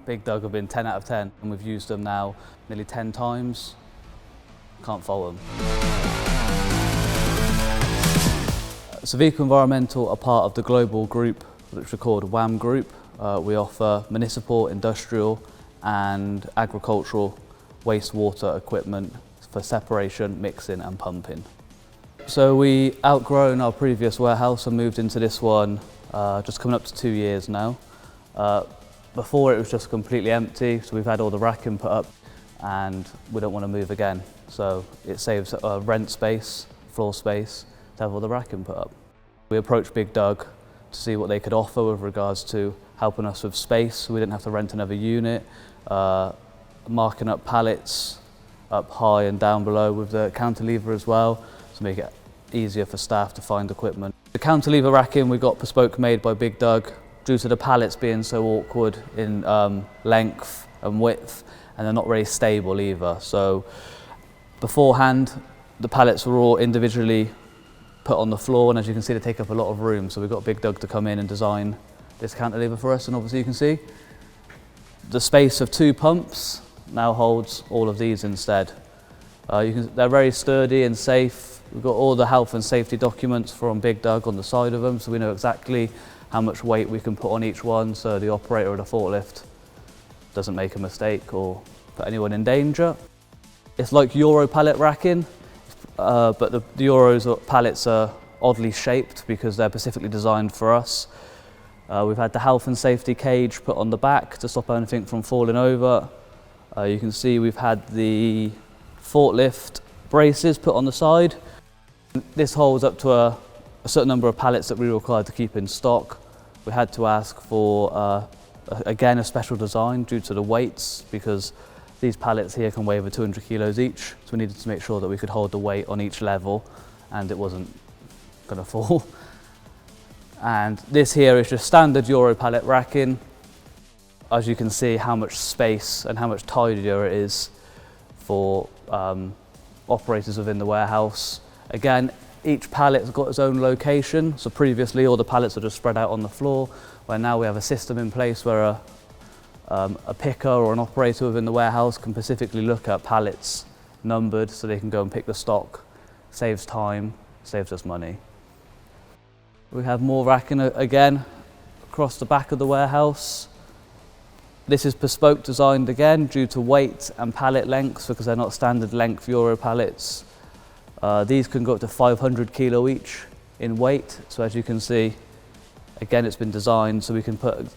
BiGDUG have been 10 out of 10, and we've used them now nearly 10 times. Can't fault them. Saveco Environmental are part of the global group, which we're called WAM Group. We offer municipal, industrial and agricultural wastewater equipment for separation, mixing and pumping. So we outgrown our previous warehouse and moved into this one just coming up to 2 years now. Before it was just completely empty, so we've had all the racking put up and we don't want to move again. So it saves rent space, floor space, to have all the racking put up. We approached BiGDUG to see what they could offer with regards to helping us with space, so we didn't have to rent another unit, marking up pallets up high and down below with the cantilever as well, to make it easier for staff to find equipment. The cantilever racking we got bespoke made by BiGDUG due to the pallets being so awkward in length and width, and they're not really stable either. So beforehand, the pallets were all individually put on the floor, and as you can see, they take up a lot of room. So we've got BiGDUG to come in and design this cantilever for us, and obviously you can see the space of 2 pumps now holds all of these instead. They're very sturdy and safe. We've got all the health and safety documents from BiGDUG on the side of them, so we know exactly how much weight we can put on each one, so the operator of the forklift doesn't make a mistake or put anyone in danger. It's like Euro pallet racking, but the Euros pallets are oddly shaped because they're specifically designed for us. We've had the health and safety cage put on the back to stop anything from falling over. You can see we've had the forklift braces put on the side. This holds up to a certain number of pallets that we were required to keep in stock. We had to ask for, again, a special design due to the weights, because these pallets here can weigh over 200 kilos each, so we needed to make sure that we could hold the weight on each level and it wasn't going to fall. And this here is just standard Euro pallet racking. As you can see how much space and how much tidier it is for operators within the warehouse. Again, each pallet's got its own location, so previously all the pallets were just spread out on the floor, where now we have a system in place where a picker or an operator within the warehouse can specifically look at pallets numbered so they can go and pick the stock. Saves time, saves us money. We have more racking again across the back of the warehouse. This is bespoke designed again due to weight and pallet lengths, because they're not standard length Euro pallets. These can go up to 500 kilo each in weight. So as you can see, again, it's been designed so we can put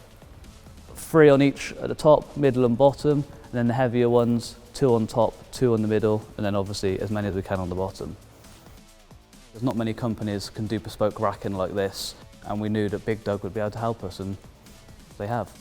3 on each at the top, middle and bottom, and then the heavier ones, 2 on top, 2 on the middle, and then obviously as many as we can on the bottom. There's not many companies can do bespoke racking like this, and we knew that BiGDUG would be able to help us, and they have.